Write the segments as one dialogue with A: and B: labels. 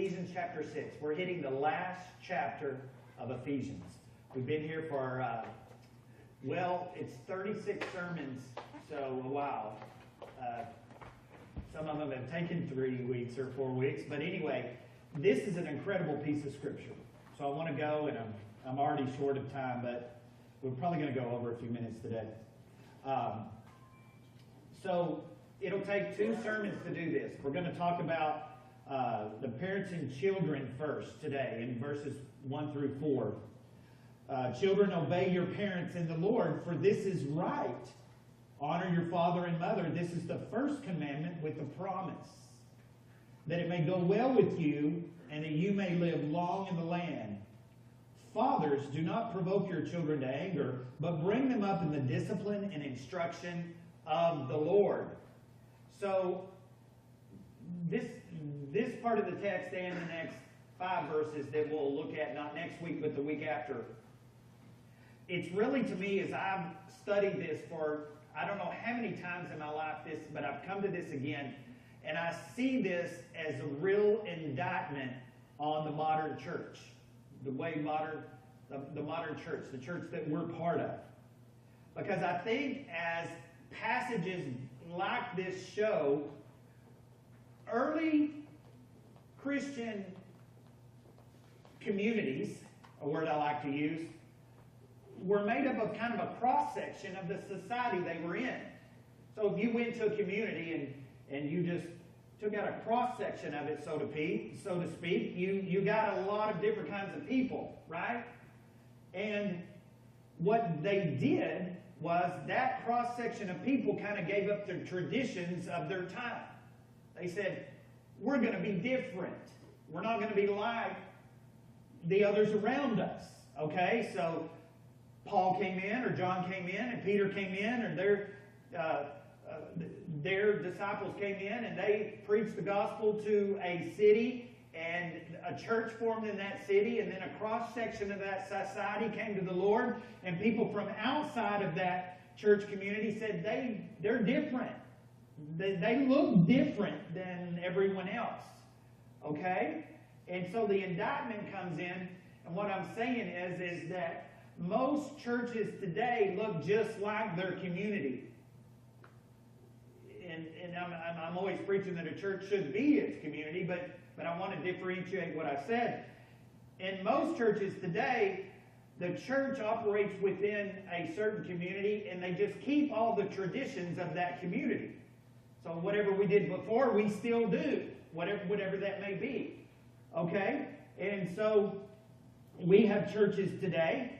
A: Ephesians chapter 6. We're hitting the last chapter of Ephesians. We've been here for, it's 36 sermons, so a while. Some of them have taken 3 weeks or 4 weeks. But anyway, this is an incredible piece of Scripture. So I want to go, and I'm already short of time, but we're probably going to go over a few minutes today. So it'll take 2 sermons to do this. We're going to talk about the parents and children first today in verses 1 through 4. Children, obey your parents in the Lord, for this is right. Honor your father and mother. This is the first commandment with the promise, that it may go well with you and that you may live long in the land. Fathers, do not provoke your children to anger, but bring them up in the discipline and instruction of the Lord. So this part of the text and the next 5 verses that we'll look at, not next week, but the week after, it's really, to me, as I've studied this for, I don't know how many times in my life but I've come to this again, and I see this as a real indictment on the modern church, the modern church, the church that we're part of. Because I think as passages like this show, early Christian communities, a word I like to use, were made up of kind of a cross-section of the society they were in. So if you went to a community and you just took out a cross-section of it, so to speak, you got a lot of different kinds of people, right? And what they did was that cross-section of people kind of gave up the traditions of their time. They said, we're going to be different. We're not going to be like the others around us, okay? So Paul came in, or John came in, and Peter came in, or their disciples came in, and they preached the gospel to a city, and a church formed in that city, and then a cross-section of that society came to the Lord, and people from outside of that church community said they're different. They look different than everyone else, okay? And so the indictment comes in, and what I'm saying is that most churches today look just like their community. And I'm always preaching that a church should be its community, but I want to differentiate what I said. In most churches today, the church operates within a certain community, and they just keep all the traditions of that community. So whatever we did before, we still do, whatever that may be. Okay? And so we have churches today,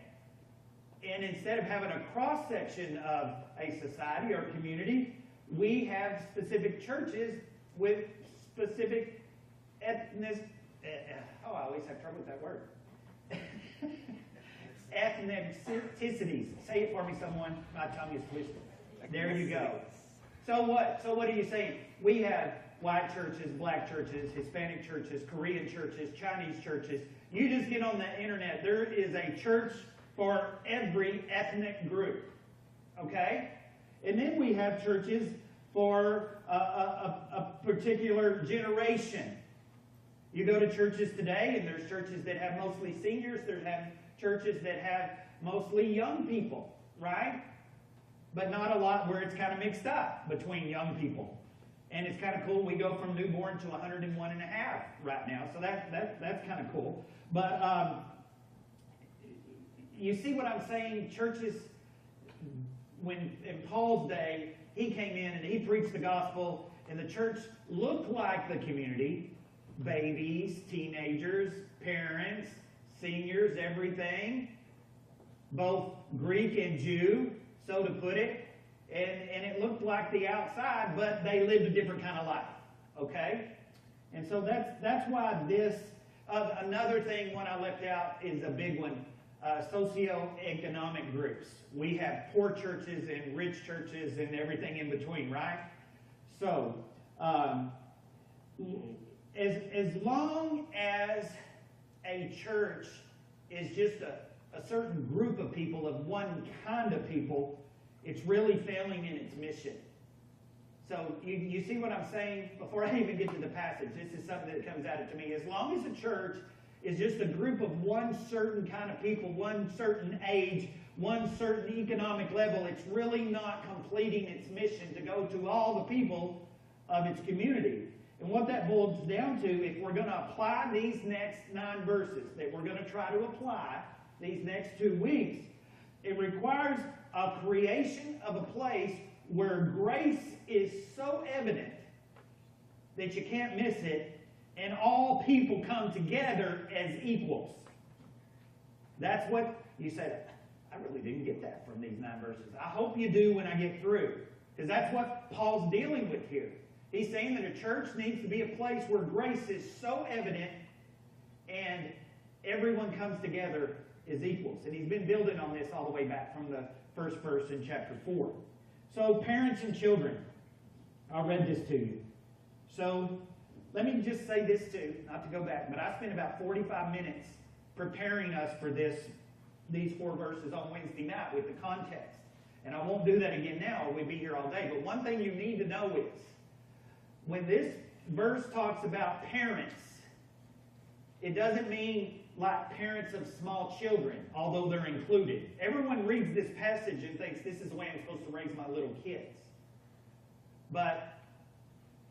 A: and instead of having a cross-section of a society or community, we have specific churches with specific ethnic... I always have trouble with that word. Ethnicities. Say it for me, someone. My tongue is twisted. There you go. So what? So what are you saying? We have white churches, black churches, Hispanic churches, Korean churches, Chinese churches. You just get on the internet. There is a church for every ethnic group. Okay? And then we have churches for a particular generation. You go to churches today, and there's churches that have mostly seniors. There's churches that have mostly young people, right? But not a lot where it's kind of mixed up between young people. And it's kind of cool. We go from newborn to 101 and a half right now. So that's kind of cool. But you see what I'm saying? Churches, when in Paul's day, he came in and he preached the gospel, and the church looked like the community. Babies, teenagers, parents, seniors, everything. Both Greek and Jew, so to put it. And it looked like the outside, but they lived a different kind of life. Okay? And so that's why this, another thing, one I left out is a big one, socioeconomic groups. We have poor churches and rich churches and everything in between, right? So, as long as a church is just a certain group of people, of one kind of people, it's really failing in its mission. So you see what I'm saying? Before I even get to the passage, this is something that comes out to me. As long as the church is just a group of one certain kind of people, one certain age, one certain economic level, it's really not completing its mission to go to all the people of its community. And what that boils down to, if we're going to apply these next 9 verses that we're going to try to apply these next 2 weeks, it requires a creation of a place where grace is so evident that you can't miss it, and all people come together as equals. That's what you say. I really didn't get that from these 9 verses. I hope you do when I get through, because that's what Paul's dealing with here. He's saying that a church needs to be a place where grace is so evident and everyone comes together as equals. And he's been building on this all the way back from the first verse in chapter 4. So parents and children, I'll read this to you. So let me just say this too, not to go back, but I spent about 45 minutes preparing us for these 4 verses on Wednesday night with the context. And I won't do that again now, or we'd be here all day. But one thing you need to know is, when this verse talks about parents, it doesn't mean like parents of small children, although they're included. Everyone reads this passage and thinks this is the way I'm supposed to raise my little kids. But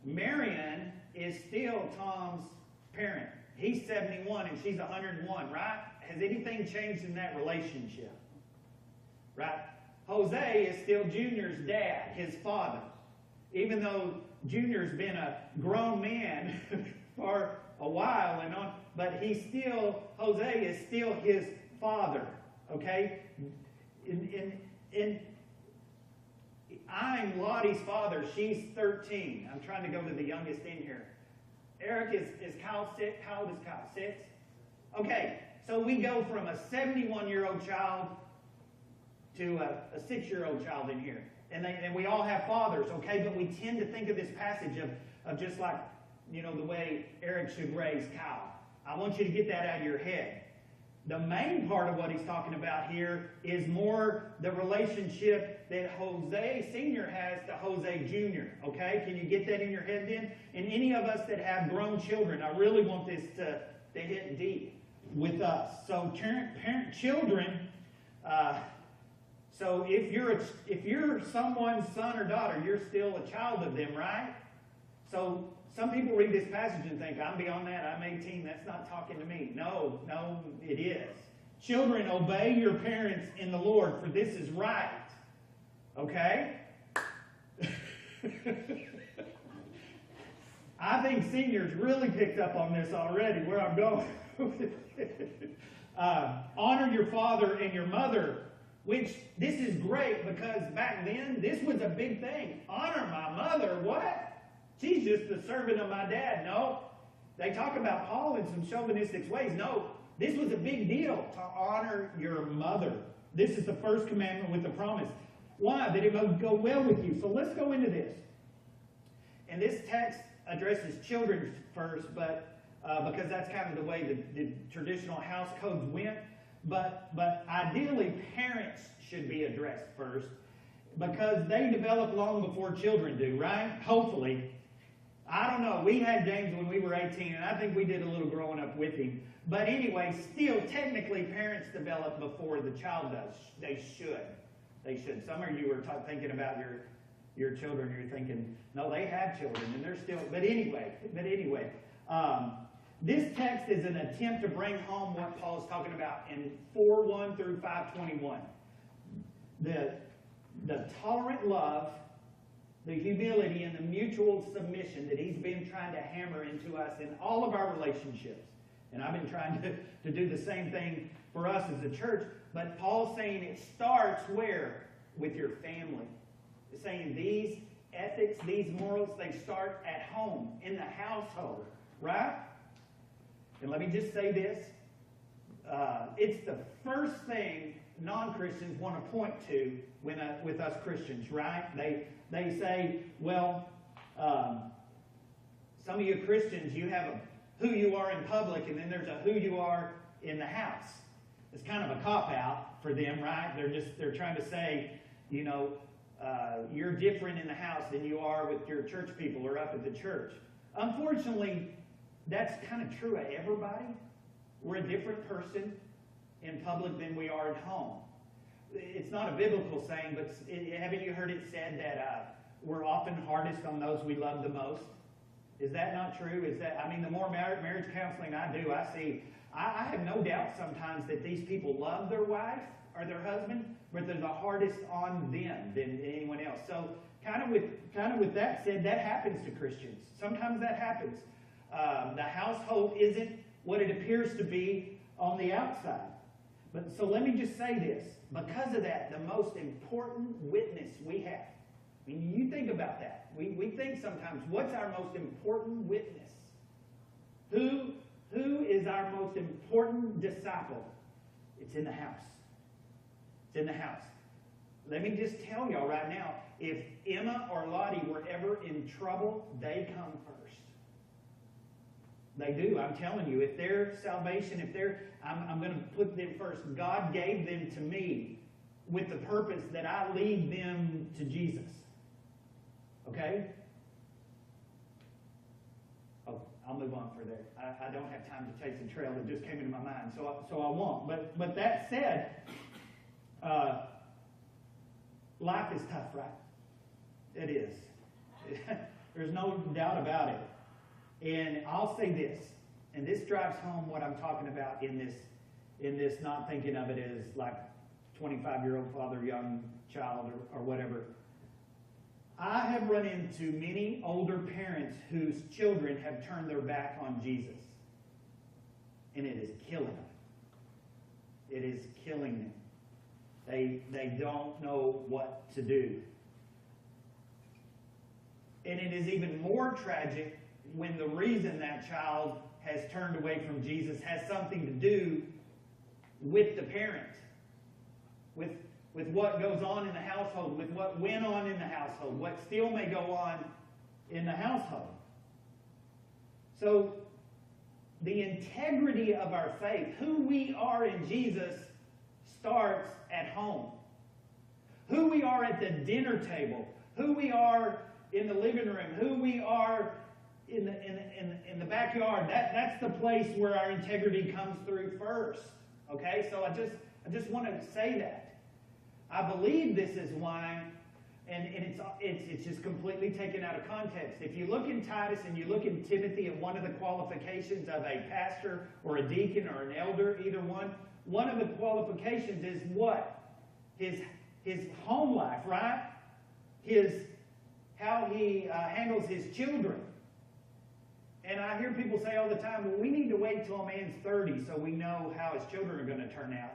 A: Marion is still Tom's parent. He's 71 and she's 101, right? Has anything changed in that relationship? Right? Jose is still Junior's dad, his father. Even though Junior's been a grown man for a while and on, but Jose is still his father, okay? I'm Lottie's father. She's 13. I'm trying to go to the youngest in here. Eric is Kyle 6. How old is Kyle? 6? Okay, so we go from a 71-year-old child to a 6-year-old child in here. And we all have fathers, okay? But we tend to think of this passage of just like, the way Eric should raise Kyle. I want you to get that out of your head. The main part of what he's talking about here is more the relationship that Jose Sr. has to Jose Jr., okay? Can you get that in your head then? And any of us that have grown children, I really want this to hit deep with us. So parent children... So if you're someone's son or daughter, you're still a child of them, right? So some people read this passage and think, I'm beyond that, I'm 18, that's not talking to me. No, it is. Children, obey your parents in the Lord, for this is right. Okay? I think seniors really picked up on this already, where I'm going. Honor your father and your mother. Which, this is great because back then, this was a big thing. Honor my mother, what? She's just the servant of my dad. No. They talk about Paul in some chauvinistic ways. No, this was a big deal to honor your mother. This is the first commandment with the promise. Why? That it will go well with you. So let's go into this. And this text addresses children first, but because that's kind of the way the traditional house codes went. But ideally, parents should be addressed first because they develop long before children do, right? Hopefully. I don't know. We had James when we were 18, and I think we did a little growing up with him. But anyway, still, technically, parents develop before the child does. They should. They should. Some of you are thinking about your children. You're thinking, no, they have children, and they're still. But anyway. This text is an attempt to bring home what Paul is talking about in 4:1 through 5:21. The tolerant love, the humility, and the mutual submission that he's been trying to hammer into us in all of our relationships. And I've been trying to do the same thing for us as a church. But Paul's saying it starts where? With your family. He's saying these ethics, these morals, they start at home, in the household, right? And let me just say this. It's the first thing non-Christians want to point to with us Christians, right? They say, well, some of you Christians, you have a who you are in public, and then there's a who you are in the house. It's kind of a cop-out for them, right? They're trying to say, you're different in the house than you are with your church people or up at the church. Unfortunately, that's kind of true of everybody. We're a different person in public than we are at home. It's not a biblical saying, but haven't you heard it said that we're often hardest on those we love the most? Is that not true? The more marriage counseling I do, I have no doubt sometimes that these people love their wife or their husband, but they're the hardest on them than anyone else. So kind of with that said, that happens to Christians. Sometimes that happens. The household isn't what it appears to be on the outside. But so let me just say this. Because of that, the most important witness we have, I mean, you think about that. We think sometimes, what's our most important witness? Who is our most important disciple? It's in the house. It's in the house. Let me just tell y'all right now, if Emma or Lottie were ever in trouble, they come first. They do. I'm telling you, if their salvation, I'm going to put them first. God gave them to me with the purpose that I lead them to Jesus. Okay? Oh, I'll move on for there. I don't have time to chase the trail that just came into my mind, so I won't. But that said, life is tough, right? It is. There's no doubt about it. And I'll say this, and this drives home what I'm talking about in this not thinking of it as like 25-year-old father, young child, or whatever. I have run into many older parents whose children have turned their back on Jesus. And it is killing them. It is killing them. They don't know what to do. And it is even more tragic when the reason that child has turned away from Jesus has something to do with the parent, with what goes on in the household, with what went on in the household, what still may go on in the household. So the integrity of our faith, who we are in Jesus, starts at home. Who we are at the dinner table, who we are in the living room, who we are in the backyard, that's the place where our integrity comes through first. Okay, so I just want to say that. I believe this is why, and it's just completely taken out of context. If you look in Titus and you look in Timothy at one of the qualifications of a pastor or a deacon or an elder, either one of the qualifications is what? His home life, right? How he handles his children. And I hear people say all the time, well, we need to wait till a man's 30 so we know how his children are going to turn out.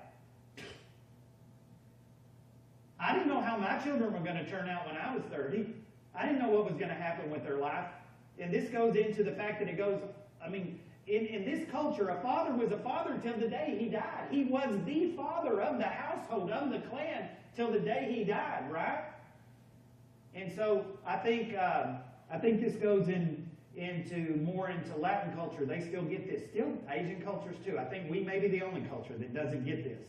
A: I didn't know how my children were going to turn out when I was 30. I didn't know what was going to happen with their life. And this goes into the fact that it goes, in this culture, a father was a father till the day he died. He was the father of the household, of the clan, till the day he died, right? And so I think this goes into Latin culture. They still get this. Still Asian cultures too. I think we may be the only culture that doesn't get this.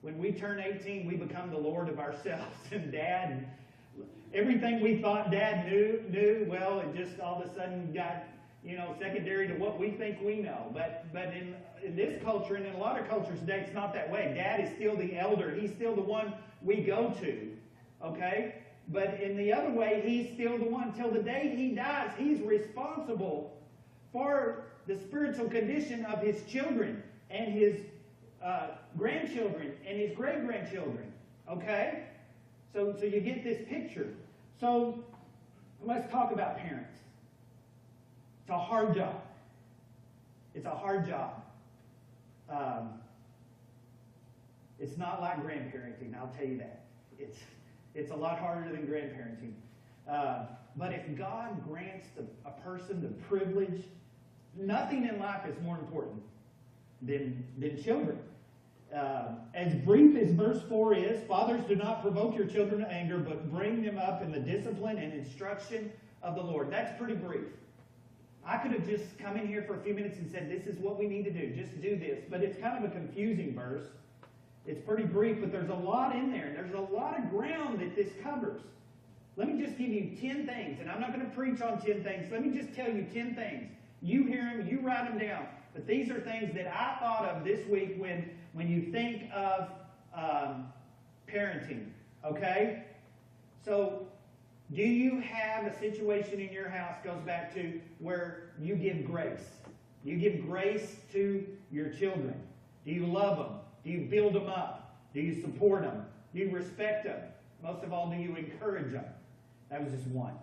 A: When we turn 18, we become the Lord of ourselves. And Dad, everything we thought Dad knew, well, it just all of a sudden got, secondary to what we think we know. But in this culture and in a lot of cultures today, it's not that way. Dad is still the elder. He's still the one we go to. Okay? But in the other way, he's still the one. Till the day he dies, he's responsible for the spiritual condition of his children and his grandchildren and his great-grandchildren. Okay? So you get this picture. So let's talk about parents. It's a hard job. It's a hard job. It's not like grandparenting, I'll tell you that. It's a lot harder than grandparenting. But if God grants a person the privilege, nothing in life is more important than children. As brief as verse 4 is, fathers, do not provoke your children to anger, but bring them up in the discipline and instruction of the Lord. That's pretty brief. I could have just come in here for a few minutes and said, this is what we need to do. Just do this. But it's kind of a confusing verse. It's pretty brief, but there's a lot in there. And there's a lot of ground that this covers. Let me just give you 10 things, and I'm not going to preach on 10 things. Let me just tell you 10 things. You hear them, you write them down. But these are things that I thought of this week when you think of parenting, okay? So, do you have a situation in your house, goes back to where you give grace? You give grace to your children. Do you love them? Do you build them up? Do you support them? Do you respect them? Most of all, do you encourage them? That was just one.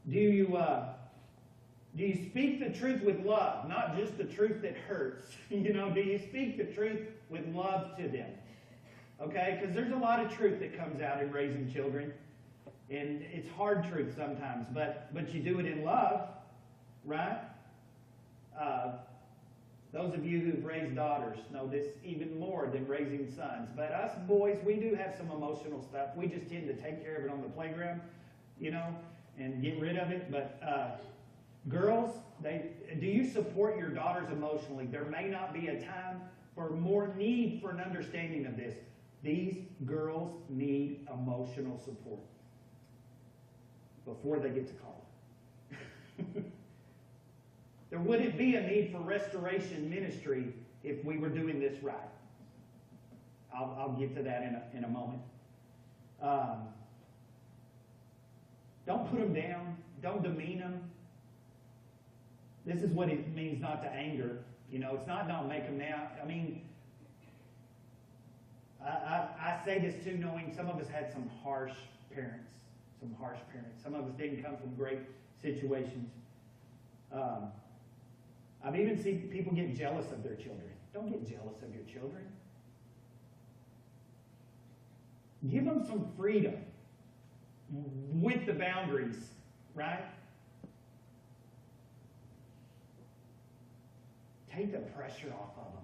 A: Do you speak the truth with love, not just the truth that hurts? Do you speak the truth with love to them? Okay, because there's a lot of truth that comes out in raising children. And it's hard truth sometimes, but you do it in love, right? Those of you who've raised daughters know this even more than raising sons. But us boys, we do have some emotional stuff. We just tend to take care of it on the playground, and get rid of it. But girls, do you support your daughters emotionally? There may not be a time for more need for an understanding of this. These girls need emotional support before they get to college. There wouldn't be a need for restoration ministry if we were doing this right. I'll get to that in a moment. Don't put them down. Don't demean them. This is what it means not to anger. It's not don't make them now. I mean, I say this too, knowing some of us had some harsh parents. Some of us didn't come from great situations. I've even seen people get jealous of their children. Don't get jealous of your children. Give them some freedom with the boundaries, right? Take the pressure off of them.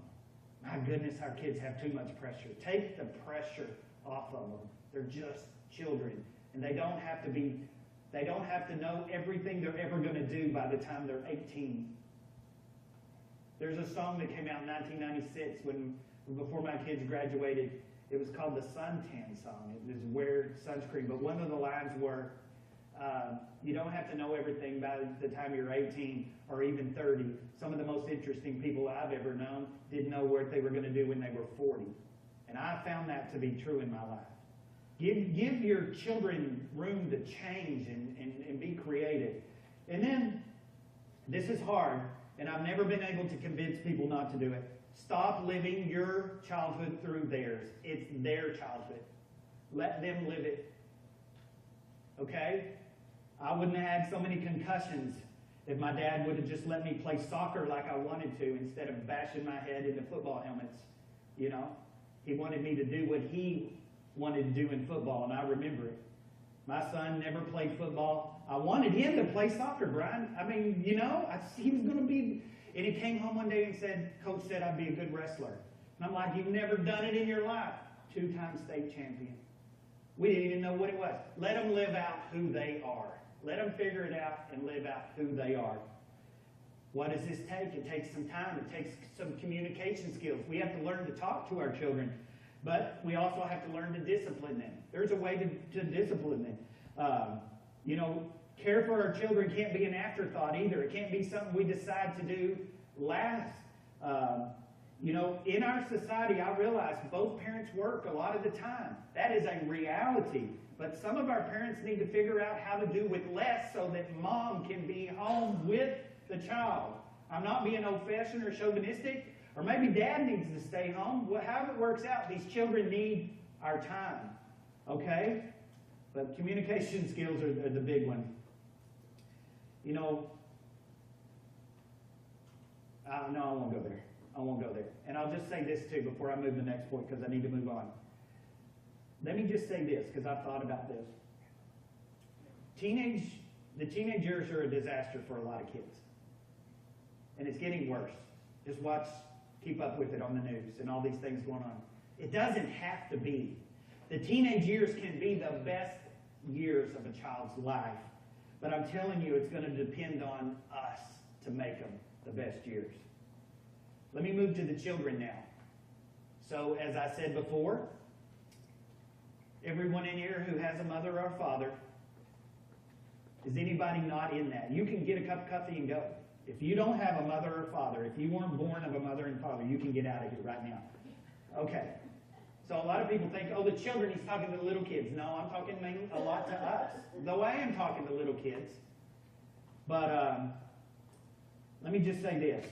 A: My goodness, our kids have too much pressure. Take the pressure off of them. They're just children. And they don't have to know everything they're ever going to do by the time they're 18. There's a song that came out in 1996 before my kids graduated. It was called the Suntan song. It was wear sunscreen. But one of the lines were, you don't have to know everything by the time you're 18 or even 30. Some of the most interesting people I've ever known didn't know what they were going to do when they were 40. And I found that to be true in my life. Give your children room to change and be creative. And then, this is hard, and I've never been able to convince people not to do it. Stop living your childhood through theirs. It's their childhood. Let them live it. Okay? I wouldn't have had so many concussions if my dad would have just let me play soccer like I wanted to instead of bashing my head into football helmets. He wanted me to do what he wanted to do in football, and I remember it. My son never played football. I wanted him to play soccer, Brian. I mean, he was going to be... And he came home one day and said, Coach said I'd be a good wrestler. And I'm like, you've never done it in your life. 2-time state champion. We didn't even know what it was. Let them live out who they are. Let them figure it out and live out who they are. What does this take? It takes some time. It takes some communication skills. We have to learn to talk to our children. But we also have to learn to discipline them. There's a way to discipline them. Care for our children can't be an afterthought either. It can't be something we decide to do last. In our society, I realize both parents work a lot of the time. That is a reality. But some of our parents need to figure out how to do with less so that mom can be home with the child. I'm not being old-fashioned or chauvinistic. Or maybe dad needs to stay home. However it works out, these children need our time. Okay? But communication skills are the big one. No, I won't go there. I won't go there. And I'll just say this too before I move to the next point because I need to move on. Let me just say this because I've thought about this. The teenage years are a disaster for a lot of kids. And it's getting worse. Just keep up with it on the news and all these things going on. It doesn't have to be. The teenage years can be the best years of a child's life. But I'm telling you, it's going to depend on us to make them the best years. Let me move to the children now. So, as I said before, everyone in here who has a mother or a father, is anybody not in that? You can get a cup of coffee and go. If you don't have a mother or father, if you weren't born of a mother and father, you can get out of here right now. Okay. So a lot of people think, oh, the children, he's talking to the little kids. No, I'm talking a lot to us. Though I am talking to little kids. But let me just say this.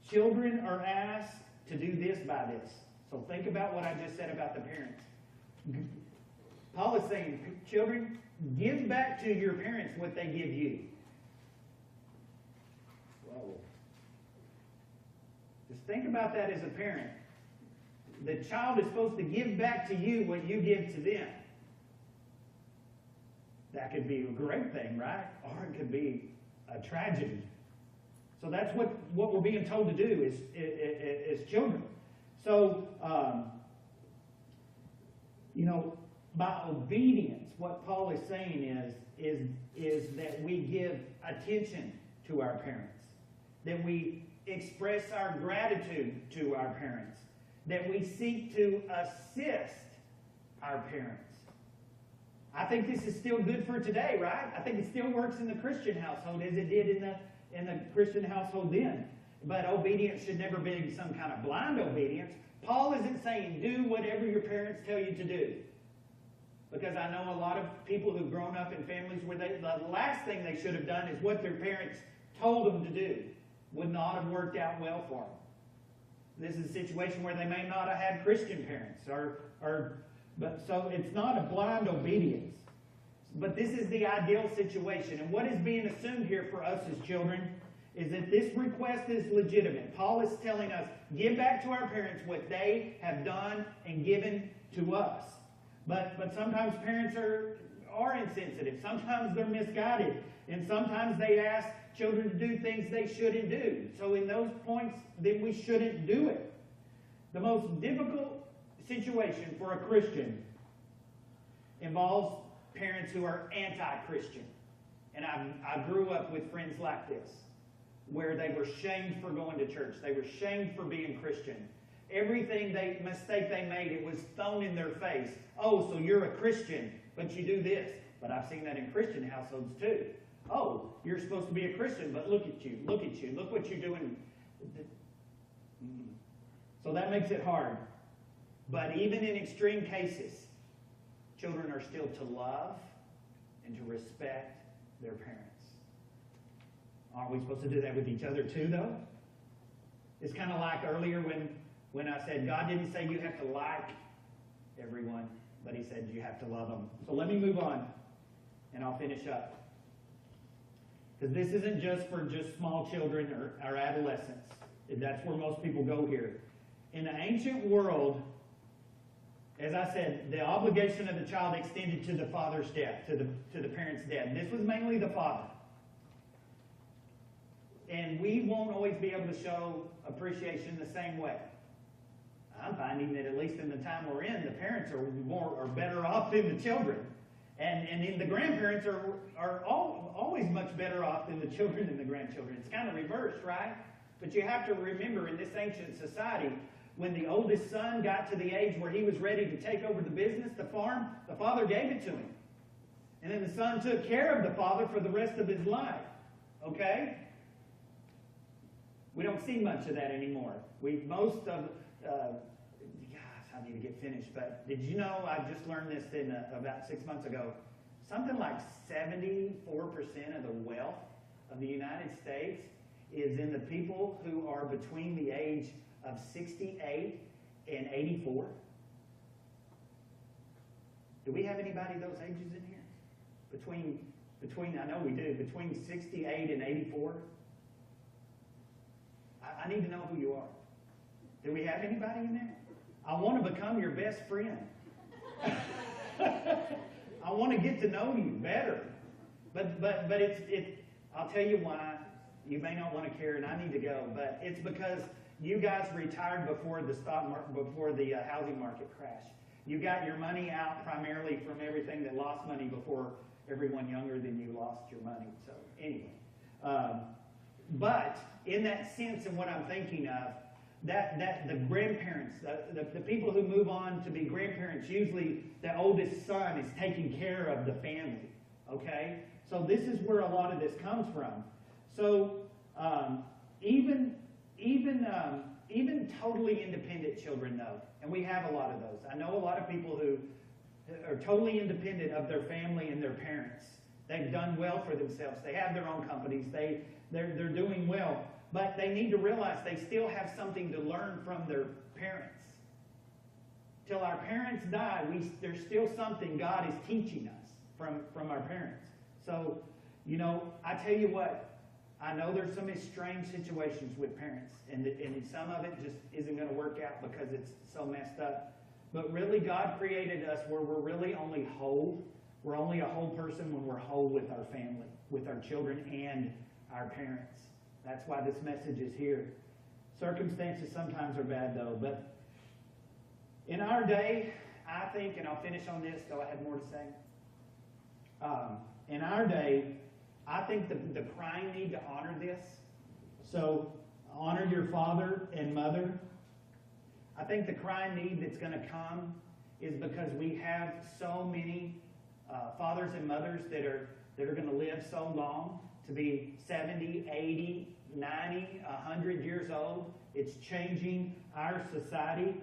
A: Children are asked to do this by this. So think about what I just said about the parents. Paul is saying, children, give back to your parents what they give you. Whoa. Just think about that as a parent. The child is supposed to give back to you what you give to them. That could be a great thing, right? Or it could be a tragedy. So that's what we're being told to do as children. So, by obedience, what Paul is saying is that we give attention to our parents, that we express our gratitude to our parents, that we seek to assist our parents. I think this is still good for today, right? I think it still works in the Christian household as it did in the Christian household then. But obedience should never be some kind of blind obedience. Paul isn't saying do whatever your parents tell you to do. Because I know a lot of people who've grown up in families where the last thing they should have done is what their parents told them to do. Would not have worked out well for them. This is a situation where they may not have had Christian parents. But so it's not a blind obedience. But this is the ideal situation. And what is being assumed here for us as children is that this request is legitimate. Paul is telling us, give back to our parents what they have done and given to us. But sometimes parents are insensitive. Sometimes they're misguided. And sometimes they ask children to do things they shouldn't do. So in those points, then we shouldn't do it. The most difficult situation for a Christian involves parents who are anti-Christian. And I grew up with friends like this, where they were shamed for going to church. They were shamed for being Christian. Everything mistake they made, it was thrown in their face. Oh, so you're a Christian, but you do this. But I've seen that in Christian households too. Oh, you're supposed to be a Christian, but look at you, look what you're doing. So that makes it hard. But even in extreme cases, children are still to love and to respect their parents. Aren't we supposed to do that with each other too, though? It's kind of like earlier when I said God didn't say you have to like everyone, but he said you have to love them. So let me move on, and I'll finish up. Because this isn't just for small children or adolescents. That's where most people go here. In the ancient world, as I said, the obligation of the child extended to the father's death, to the parent's death. This was mainly the father. And we won't always be able to show appreciation the same way. I'm finding that at least in the time we're in, the parents are better off than the children. And the grandparents are always much better off than the children and the grandchildren. It's kind of reversed, right? But you have to remember, in this ancient society, when the oldest son got to the age where he was ready to take over the business, the farm, the father gave it to him. And then the son took care of the father for the rest of his life. Okay? We don't see much of that anymore. I need to get finished, but did you know, I just learned this about 6 months ago, something like 74% of the wealth of the United States is in the people who are between the age of 68 and 84. Do we have anybody those ages in here? Between I know we do, between 68 and 84? I need to know who you are. Do we have anybody in there? I want to become your best friend. I want to get to know you better. But I'll tell you why. You may not want to care, and I need to go. But it's because you guys retired before the housing market crashed. You got your money out primarily from everything that lost money before everyone younger than you lost your money. So anyway, but in that sense of what I'm thinking of, the grandparents, the people who move on to be grandparents, usually the oldest son is taking care of the family. Okay? So this is where a lot of this comes from. So even totally independent children know, and we have a lot of those. I know a lot of people who are totally independent of their family and their parents. They've done well for themselves. They have their own companies. They're doing well. But they need to realize they still have something to learn from their parents. Till our parents die, there's still something God is teaching us from our parents. So, I tell you what, I know there's some strange situations with parents, and some of it just isn't going to work out because it's so messed up. But really, God created us where we're really only whole. We're only a whole person when we're whole with our family, with our children and our parents. That's why this message is here. Circumstances sometimes are bad, though. But in our day, I think, and I'll finish on this, so I have more to say. In our day, I think the crying need to honor this. So honor your father and mother. I think the crying need that's going to come is because we have so many fathers and mothers that are going to live so long, to be 70, 80, 90, 100 years old. It's changing our society.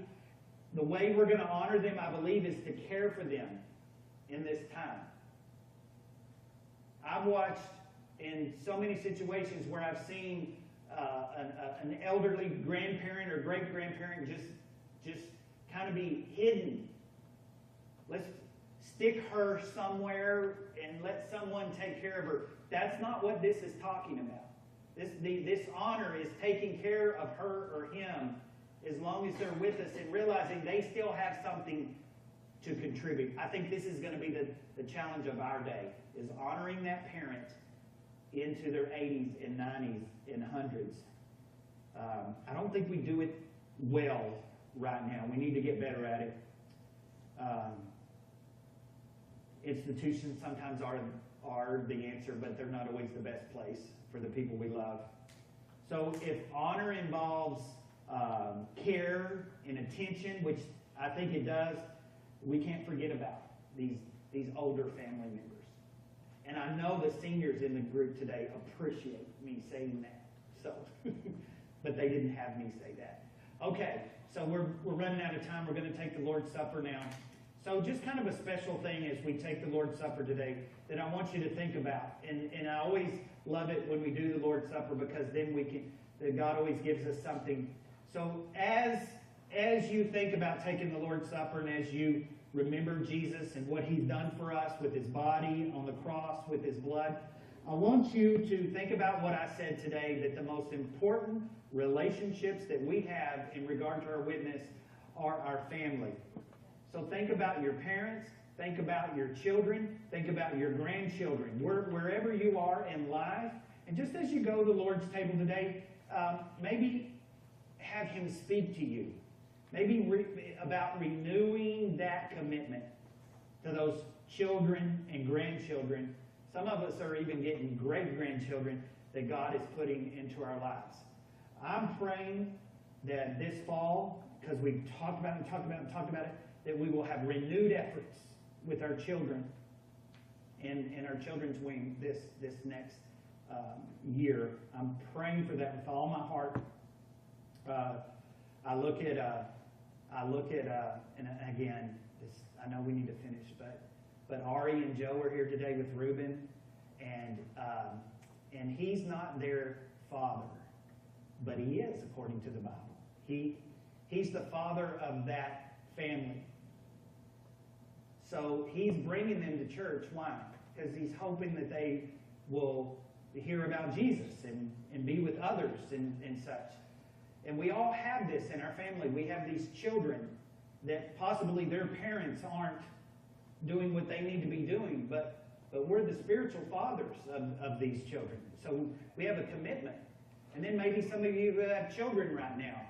A: The way we're going to honor them, I believe, is to care for them in this time. I've watched in so many situations where I've seen an elderly grandparent or great-grandparent just kind of be hidden. Let's stick her somewhere and let someone take care of her. That's not what this is talking about. This honor is taking care of her or him as long as they're with us and realizing they still have something to contribute. I think this is going to be the challenge of our day, is honoring that parent into their 80s and 90s and 100s. I don't think we do it well right now. We need to get better at it. Institutions sometimes are the answer, but they're not always the best place for the people we love. So if honor involves care and attention, which I think it does, we can't forget about these older family members. And I know the seniors in the group today appreciate me saying that. So, but they didn't have me say that. Okay, so we're running out of time. We're going to take the Lord's Supper now. So just kind of a special thing as we take the Lord's Supper today that I want you to think about. And I always love it when we do the Lord's Supper, because then God always gives us something. So as you think about taking the Lord's Supper, and as you remember Jesus and what he's done for us with his body on the cross, with his blood, I want you to think about what I said today, that the most important relationships that we have in regard to our witness are our family. So think about your parents, think about your children, think about your grandchildren, wherever you are in life. And just as you go to the Lord's table today, maybe have him speak to you. Maybe about renewing that commitment to those children and grandchildren. Some of us are even getting great-grandchildren that God is putting into our lives. I'm praying that this fall, because we've talked about it, that we will have renewed efforts with our children and our children's wing this next year. I'm praying for that with all my heart. I look at, and again, I know we need to finish, but Ari and Joe are here today with Reuben, and he's not their father, but he is according to the Bible. He's the father of that family. So he's bringing them to church. Why? Because he's hoping that they will hear about Jesus and be with others and such. And we all have this in our family. We have these children that possibly their parents aren't doing what they need to be doing, but we're the spiritual fathers of these children. So we have a commitment. And then maybe some of you have children right now.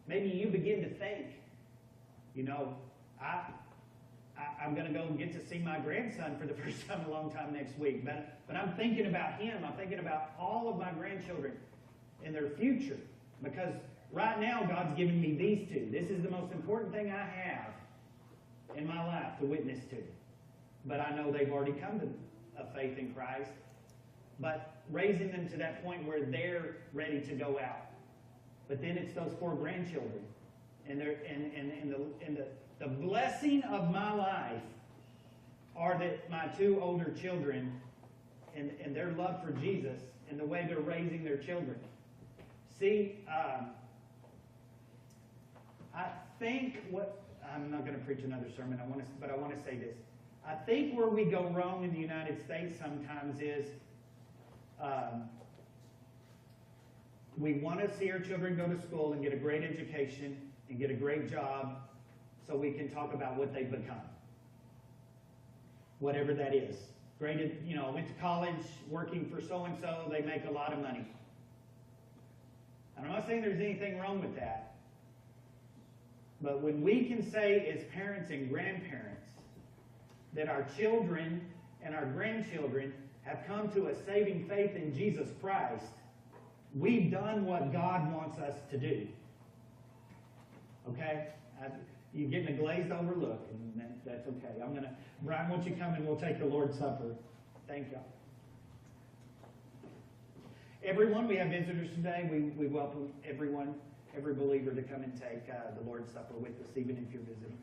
A: Maybe you begin to think, I'm going to go get to see my grandson for the first time in a long time next week. But I'm thinking about him. I'm thinking about all of my grandchildren and their future. Because right now, God's given me these two. This is the most important thing I have in my life to witness to. But I know they've already come to a faith in Christ. But raising them to that point where they're ready to go out. But then it's those 4 grandchildren. And the blessing of my life are that my 2 older children and their love for Jesus and the way they're raising their children. See, I think I'm not going to preach another sermon, but I want to say this. I think where we go wrong in the United States sometimes is we want to see our children go to school and get a great education and get a great job so we can talk about what they've become. Whatever that is. Graded, went to college, working for so-and-so, they make a lot of money. And I'm not saying there's anything wrong with that. But when we can say as parents and grandparents that our children and our grandchildren have come to a saving faith in Jesus Christ, we've done what God wants us to do. Okay? You're getting a glazed over look, and that's okay. Brian, won't you come and we'll take the Lord's Supper? Thank y'all. Everyone, we have visitors today. We welcome everyone, every believer to come and take the Lord's Supper with us, even if you're visiting.